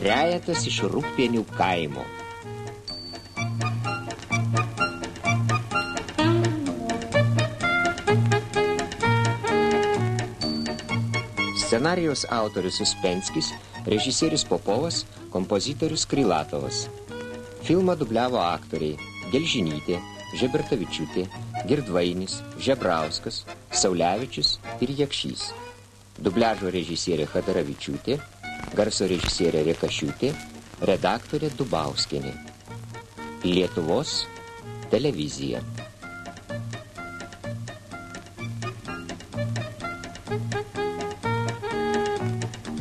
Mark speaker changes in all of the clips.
Speaker 1: trejetas iš Rūgpienių kaimo. Scenarijaus autorius Uspenskis, režisierius Popovas, kompozitorius Krylatovas. Filmą dubliavo aktoriai Gelžinytė, Žebertavičiūtė, Girdvainis, Žebrauskas, Saulevičius ir Jakšys. Dubliažo režisierė Chadaravičiūtė, garso režisierė Rekašiūtė, redaktorė Dubauskienė. Lietuvos televizija.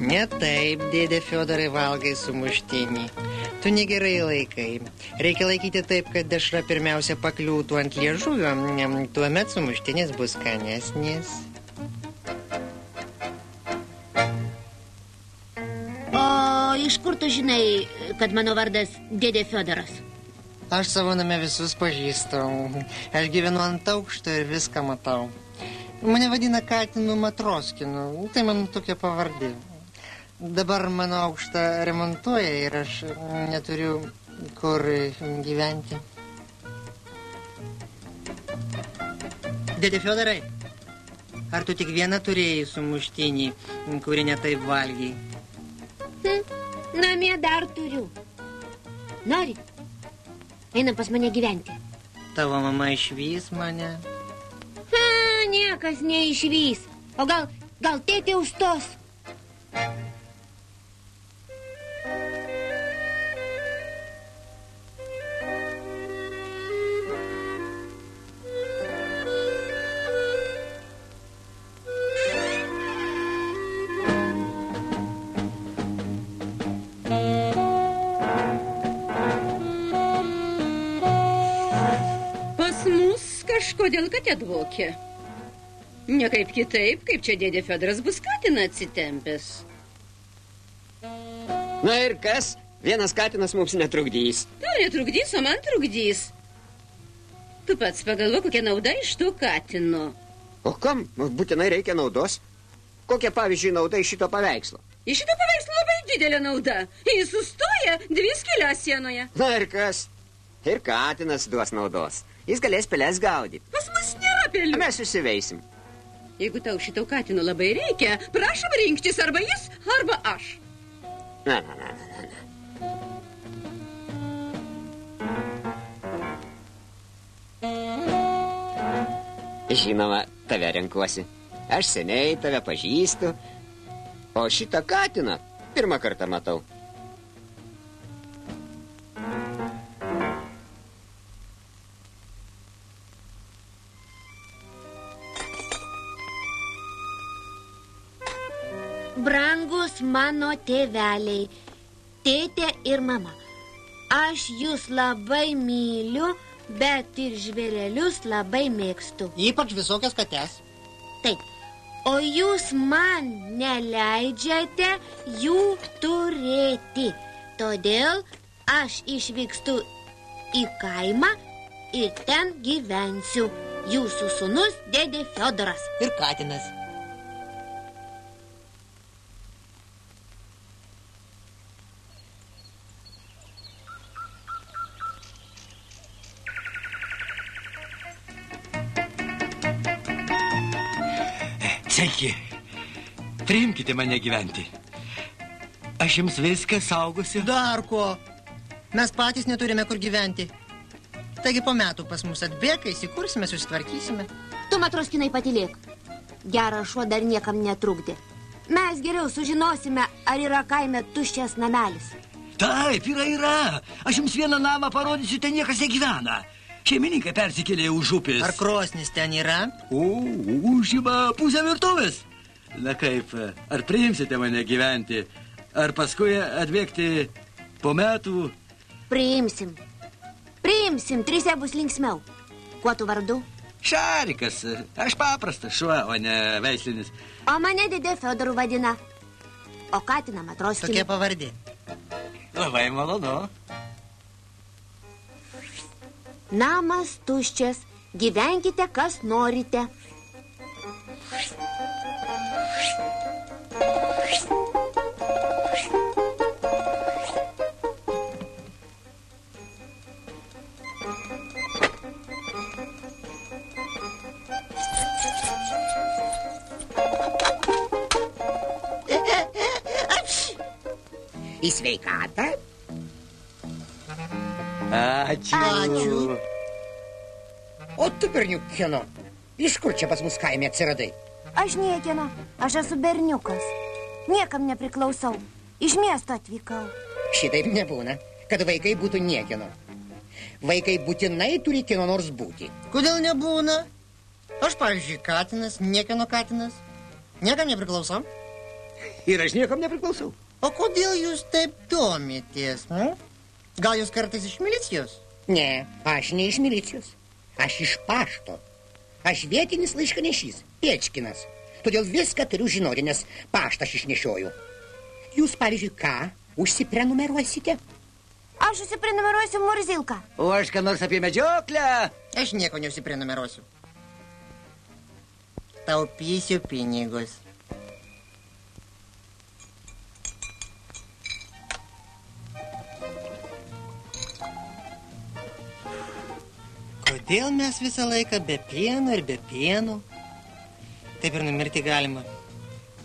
Speaker 2: Ne taip, dėdė Fiodorai, valgai sumuštinį. Tu negerai laikai. Reikia laikyti taip, kad dešra pirmiausia pakliūtų ant liežuvio, tuomet sumuštinis bus skanesnis.
Speaker 3: O iš kur tu žinai, kad mano vardas dėdė Fiodoras?
Speaker 2: Aš savo name visus pažįstu. Aš gyvenu ant aukšto ir viską matau. Mane vadina Katinu Matroskinu. Tai mano tokia pavardė. Dabar mano aukštą remontuoja ir aš neturiu kur gyventi. Dėdė Fiodorai, ar tu tik vieną turėjai sumuštinį, kurį netaip valgiai?
Speaker 3: Namie dar turiu. Nori? Einam pas mane gyventi.
Speaker 2: Tavo mama išvys mane?
Speaker 3: Niekas neišvys. O gal tėtė užstos?
Speaker 4: Kažkodėl katė dvokė. Ne kaip kitaip, kaip čia dėdė Fiodoras bus katiną atsitempęs.
Speaker 1: Na ir kas? Vienas katinas mums netrukdys.
Speaker 4: Tau netrukdys, o man trukdys. Tu pats pagalvo, kokia nauda iš to katino.
Speaker 1: O kam būtinai reikia naudos? Kokia, pavyzdžiui, nauda iš šito paveikslo?
Speaker 4: Iš šito paveikslo labai didelė nauda. Jis sustoja 2 skyles sienoje.
Speaker 1: Na ir kas? Ir katinas duos naudos. Jis galės peles gaudyti.
Speaker 4: Pas mus nėra pelių.
Speaker 1: Mes susiveisim.
Speaker 4: Jeigu tau šito katino labai reikia, prašom rinktis arba jis, arba aš.
Speaker 1: Na. Žinoma, tave renkuosi. Aš seniai tave pažįstu, o šitą katiną pirmą kartą matau.
Speaker 3: Brangus mano tėveliai, tėtė ir mama, aš jūs labai myliu, bet ir žvėrelius labai mėgstu.
Speaker 2: Ypač visokias kates.
Speaker 3: Taip, o jūs man neleidžiate jų turėti. Todėl aš išvykstu į kaimą ir ten gyvensiu. Jūsų sūnus dėdė Fiodoras.
Speaker 2: Ir katinas.
Speaker 5: Sveiki, priimkite mane gyventi. Aš jums viską saugosiu.
Speaker 2: Dar ko? Mes patys neturime kur gyventi. Taigi po metų pas mus atbėga, įsikursime, susitvarkysime.
Speaker 3: Tu, Matroskinai, patylėk. Geras šuo dar niekam netrukdė. Mes geriau sužinosime, ar yra kaime tuščias namelis.
Speaker 5: Taip, yra. Aš jums vieną namą parodysiu, ten niekas negyvena. Šeimininkai persikėlė už upės.
Speaker 2: Ar krosnis ten yra?
Speaker 5: Užima pusę virtuvės. Na kaip, ar priimsite mane gyventi? Ar paskui atbėgti po metų?
Speaker 3: Priimsim, trise bus linksmiau. Kuo tu vardu?
Speaker 5: Šarikas, aš paprastas šuo, o ne veislinis.
Speaker 3: O mane dėdė Fiodoru vadina. O katiną Matroskinį.
Speaker 2: Tokia pavardė.
Speaker 5: Labai malonu.
Speaker 3: Namas tuščias, gyvenkite, kas norite.
Speaker 6: Į sveikatą.
Speaker 5: Ačiū.
Speaker 6: O tu, berniukino, iš kur čia pas mus kaime atsiradai?
Speaker 3: Aš niekieno, aš esu berniukas. Niekam nepriklausau. Iš miesto atvykau.
Speaker 6: Šitaip nebūna, kad vaikai būtų niekieno. Vaikai būtinai turi kieno nors būti.
Speaker 2: Kodėl nebūna? Aš, pavyzdžiui, katinas, niekieno katinas. Niekam nepriklausau.
Speaker 6: Ir aš niekam nepriklausau.
Speaker 2: O kodėl jūs taip domitės? Gal jūs kartais iš milicijos?
Speaker 6: Ne, aš ne iš milicijos. Aš iš pašto. Aš vietinis laiškanešys, Piečkinas. Todėl viską turiu žinoti, nes paštą aš išnešioju. Jūs, pavyzdžiui, ką užsiprenumeruosite?
Speaker 3: Aš užsiprenumeruosiu Murzilką.
Speaker 5: O aš ką nors apie medžioklę?
Speaker 2: Aš nieko neužsiprenumeruosiu. Taupysiu pinigus. Kodėl mes visą laiką be pieno ir be pieno? Taip ir numirti galima.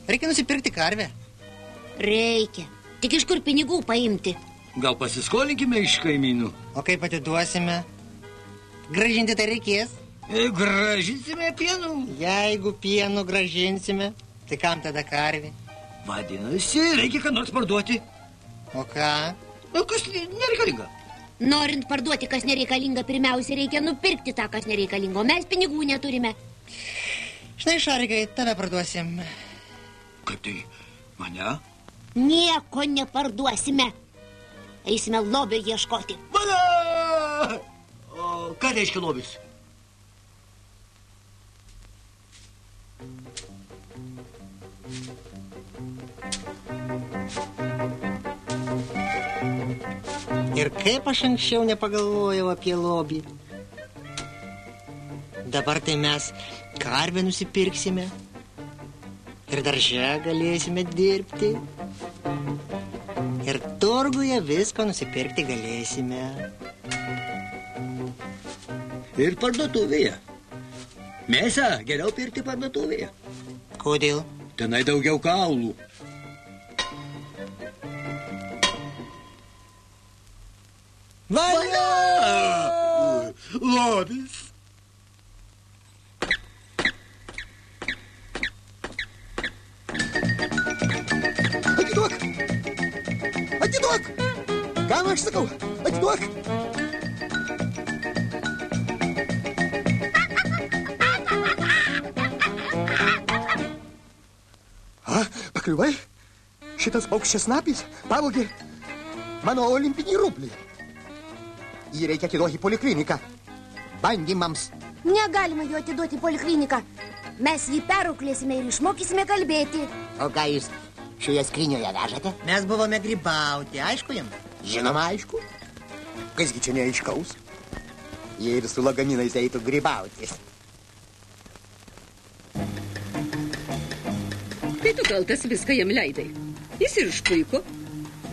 Speaker 2: Reikia nusipirkti karvę.
Speaker 3: Reikia. Tik iš kur pinigų paimti?
Speaker 5: Gal pasiskolinkime iš kaimynų?
Speaker 2: O kaip atiduosime? Grąžinti tai reikės.
Speaker 5: Grąžinsime pienų.
Speaker 2: Jeigu pienų grąžinsime, tai kam tada karvė?
Speaker 5: Vadinasi, reikia ką nors parduoti.
Speaker 2: O ką?
Speaker 5: O kas nereikalinga?
Speaker 3: Norint parduoti, kas nereikalinga, pirmiausia reikia nupirkti tą, kas nereikalinga. O mes pinigų neturime.
Speaker 2: Štai, Šarikai, tave parduosim.
Speaker 5: Kaip tai? Mane?
Speaker 3: Nieko neparduosime. Eisime lobio ieškoti.
Speaker 5: Mane! O ką reiškia lobis?
Speaker 2: Ir kaip aš anksčiau nepagalvojau apie lobį. Dabar tai mes karvę nusipirksime ir darže galėsime dirbti. Ir turguje visko nusipirkti galėsime.
Speaker 5: Ir parduotuvėje. Mėsą geriau pirkti parduotuvėje.
Speaker 2: Kodėl?
Speaker 5: Tenai daugiau kaulų.
Speaker 2: Valia!
Speaker 5: Lobis.
Speaker 7: Atiduok! Atiduok! Kam aš sakau? Atiduok! Pakliuvai? Šitas paukščiasnapis pavogė mano olimpinį rublį. Jį reikia atiduoti į polikliniką. Bandymams.
Speaker 3: Negalima jo atiduoti į polikliniką. Mes jį perauklėsime ir išmokysime kalbėti.
Speaker 6: O ką jūs šioje skrinioje vežate?
Speaker 2: Mes buvome grybauti, aišku jums?
Speaker 7: Žinoma, aišku. Kasgi čia neaiškaus? Jie ir su lagaminais eitų grybautis.
Speaker 4: Tai tu kaltas viską jam leidai. Jis ir išpuiko.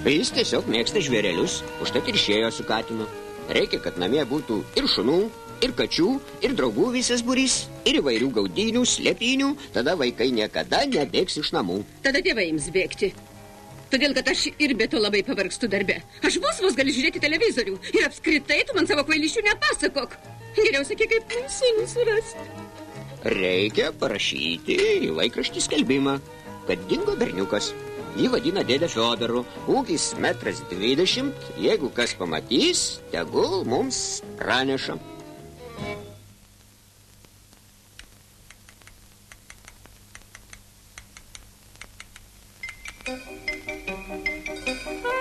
Speaker 1: Jis tiesiog mėgsta žvėrelius, užtat ir išėjo su katinu. Reikia, kad namie būtų ir šunų, ir kačių, ir draugų visas būrys, ir įvairių gaudynių, slėpynių, tada vaikai niekada nebėgs iš namų.
Speaker 4: Tada tėvai ims bėgti. Todėl, kad aš ir be to labai pavargstu darbe. Aš vos galiu žiūrėti televizorių. Ir apskritai tu man savo kvailysčių nepasakok. Geriau sakyk, kaip mums sūnų surasti.
Speaker 1: Reikia parašyti į laikraštį skelbimą, kad dingo berniukas. Jį vadina dėdė Fiodoru. Ūgis 1,20 m. Jeigu kas pamatys, tegul mums praneša.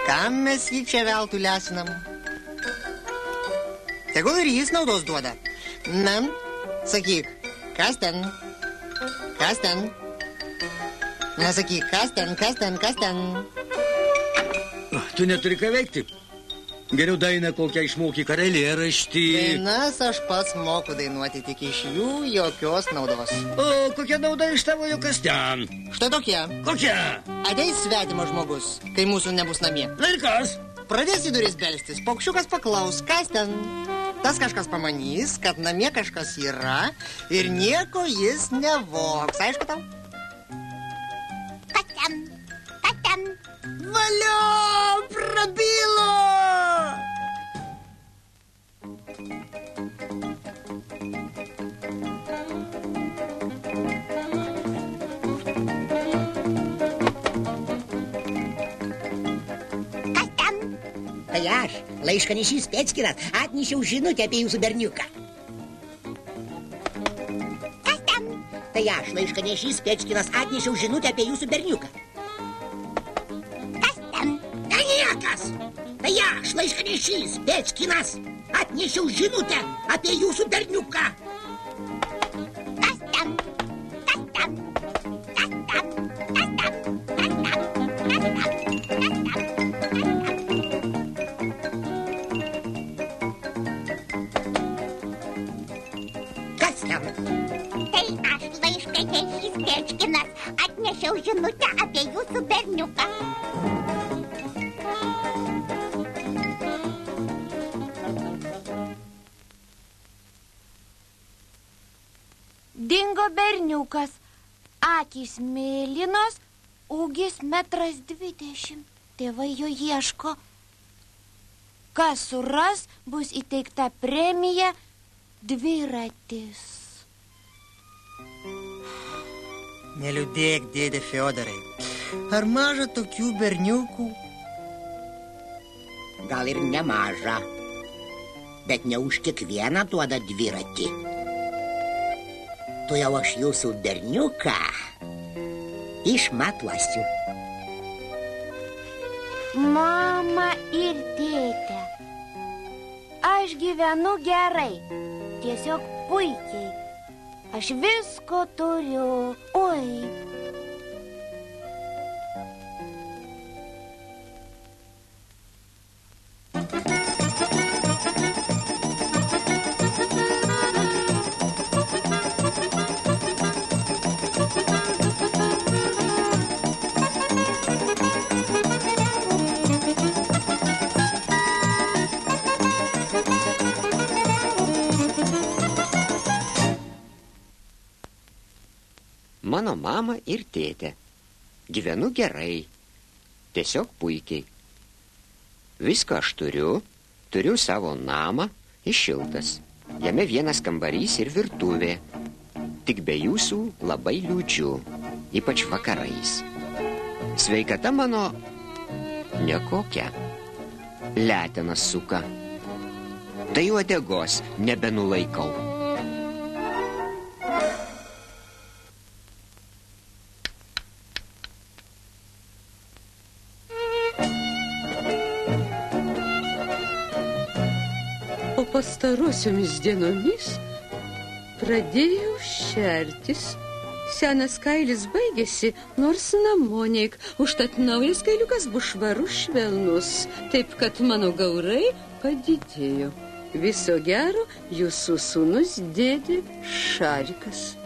Speaker 2: Kam mes jį čia veltui lesinam? Tegul ir jis naudos duoda. Na, sakyk, kas ten? Kas ten? Nesakyk, kas ten, kas ten, kas ten?
Speaker 5: Tu neturi ką veikti. Geriau dainą kokią išmokyk ar eilėraštį.
Speaker 2: Dainas aš pats moku dainuoti, tik iš jų jokios naudos.
Speaker 5: O kokia nauda iš tavo jokas ten?
Speaker 2: Štai tokie.
Speaker 5: Kokia?
Speaker 2: Ateis svetimas žmogus, kai mūsų nebus namie.
Speaker 5: Na ir kas?
Speaker 2: Pradės į duris belstis, paukščiukas paklaus, kas ten? Tas kažkas pamanys, kad namie kažkas yra ir nieko jis nevoks. Aišku tau?
Speaker 3: Kas ten? Kas ten?
Speaker 2: Valio!
Speaker 6: Tai aš, laiškanešys Pečkinas, atnešiau žinutę apie jūsų berniuką.
Speaker 3: Kas ten?
Speaker 6: Tai aš, laiškanešys Pečkinas, atnešiau žinutę apie jūsų berniuką.
Speaker 3: Kas ten?
Speaker 6: Ne niekas. Tai aš, laiškanešys Pečkinas, atnešiau žinutę apie jūsų berniuką.
Speaker 3: Kas ten? Kas ten? Kas ten? Kas ten?
Speaker 6: Kas ten?
Speaker 3: Tai aš, laiškanešys Pečkinas, atnešiau žinutę apie jūsų berniuką. Dingo berniukas, akys mėlynos, ūgis 1,20 m. Tėvai jo ieško. Kas suras, bus įteikta premija dviratis.
Speaker 2: Neliūdėk, dėdė Fiodorai. Ar maža tokių berniukų?
Speaker 6: Gal ir nemaža, bet ne už kiekvieną duoda dviratį. Tu jau aš jūsų berniuką išmatuosiu.
Speaker 3: Mama ir tėtė, aš gyvenu gerai, tiesiog puikiai. Aš visko turiu, oi.
Speaker 1: Mano mama ir tėtė. Gyvenu gerai. Tiesiog puikiai. Viską aš turiu savo namą, šiltas. Jame vienas kambarys ir virtuvė. Tik be jūsų labai liūdžiu, ypač vakarais. Sveikata mano nekokia. Letenas suka. Tai uodegos nebenulaikau.
Speaker 4: Pastarosiomis dienomis pradėjau šertis. Senas kailis baigėsi, nors namo neik. Užtat naujas kailiukas bus švarus švelnus. Taip, kad mano gaurai padidėjo. Viso gero, jūsų sūnus dėdė Šarikas.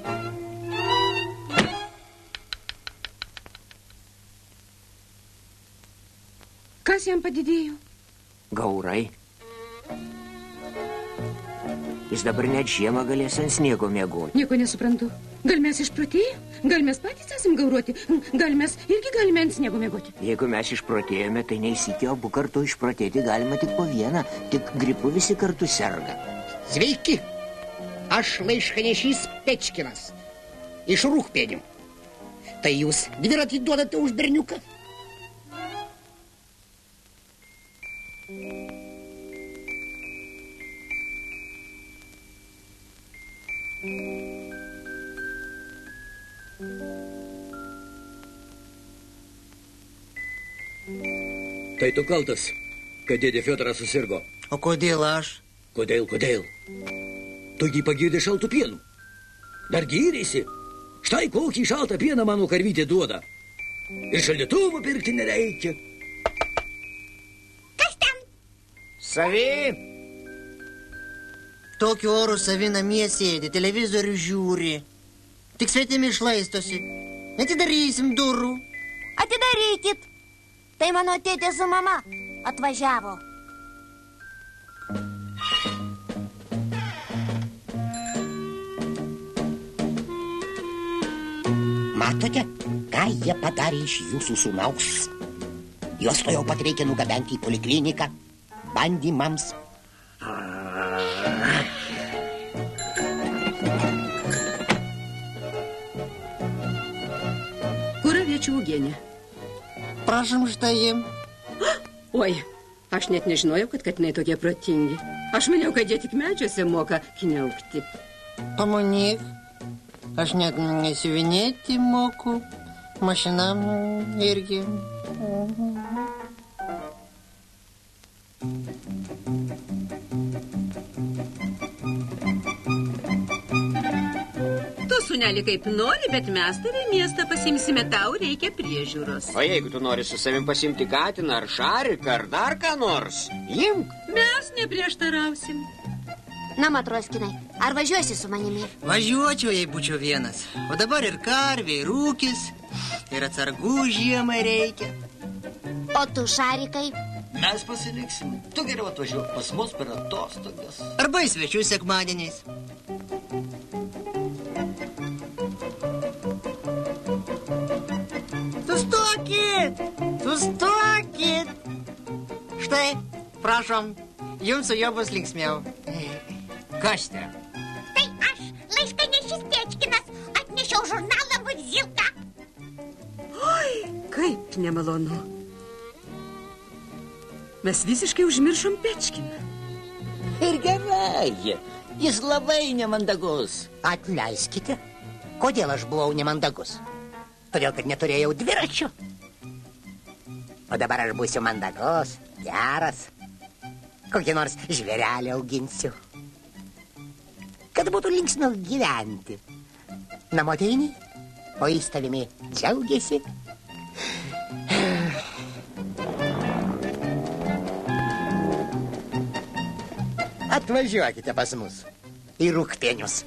Speaker 4: Kas jam padidėjo?
Speaker 1: Gaurai. Jis dabar net žiemą galės ant sniego miegoti.
Speaker 4: Nieko nesuprantu. Gal mes išprotėjom? Gal mes patys esam gauruoti? Gal mes irgi galime ant sniego miegoti?
Speaker 1: Jeigu mes išprotėjome, tai neįsikė, abu kartu išprotėti galima tik po vieną. Tik gripu visi kartu serga.
Speaker 6: Sveiki! Aš laiškanešys Pečkinas. Iš Rūkpėnių. Tai jūs dviratį duodate už berniuką?
Speaker 5: Tai tu kaltas, kad dėdė Fiodoras susirgo.
Speaker 2: O kodėl aš?
Speaker 5: Kodėl? Tu jį pagirdė šaltų pienų. Dar gyrėsi. Štai kokį šaltą pieną mano karvytė duoda. Ir šaldytuvo pirkti nereikia.
Speaker 3: Kas ten?
Speaker 1: Savi.
Speaker 2: Tokiu oru savi namie sėdi, televizorių žiūri. Tik svetimi išlaistosi. Atidarysim durų.
Speaker 3: Atidarykit. Tai mano tėtė su mama atvažiavo.
Speaker 6: Matote, ką jie padarė iš jūsų sūnaus? Juos to jau pat reikia nugabenti į polikliniką bandymams.
Speaker 4: Kur aviečių uogienė?
Speaker 2: Prašom štai.
Speaker 4: Oi, Aš net nežinojau, kad katinai tokie protingi. Aš maniau, kad jie tik medžiuose moka kniaukti.
Speaker 2: Pamanyk, aš net nesiuvinėti moku, mašinam irgi.
Speaker 4: Tu, sūneli, kaip nori, bet mes tave į miestą pasimsime, tau reikia priežiūros.
Speaker 1: O jeigu tu nori su savim pasimti katiną ar šariką ar dar ką nors, imk.
Speaker 4: Mes neprieštarausim.
Speaker 3: Na, Matroskinai, ar važiuosi su manimi?
Speaker 2: Važiuočiau, jei būčiau vienas. O dabar ir karvė, ir ūkis, ir atsargų žiemai reikia.
Speaker 3: O tu, Šarikai?
Speaker 5: Mes pasiliksime. Tu geriau atvažiuok pas mus per atostogas.
Speaker 2: Arba į svečių sekmadieniais. Sustokit! Sustokit! Štai, prašom, jums su juo bus linksmiau. Kas ten?
Speaker 8: Tai aš, laiškanešis Pečkinas, atnešiau žurnalą Vudзилка.
Speaker 4: Oi, kaip nemalonu. Mes visiškai užmiršom Pečkiną.
Speaker 9: Ir gerai, jis labai nemandagus.
Speaker 6: Atleiskite, kodėl aš buvau nemandagus? Todėl, kad neturėjau dviračių. O dabar aš būsiu mandagus, geras. Kokį nors žvėrelį auginsiu. Kad būtų linksmiau gyventi. Namo ateini, o jis tavimi džiaugiasi. Atvažiuokite pas mus į Rūgpienius.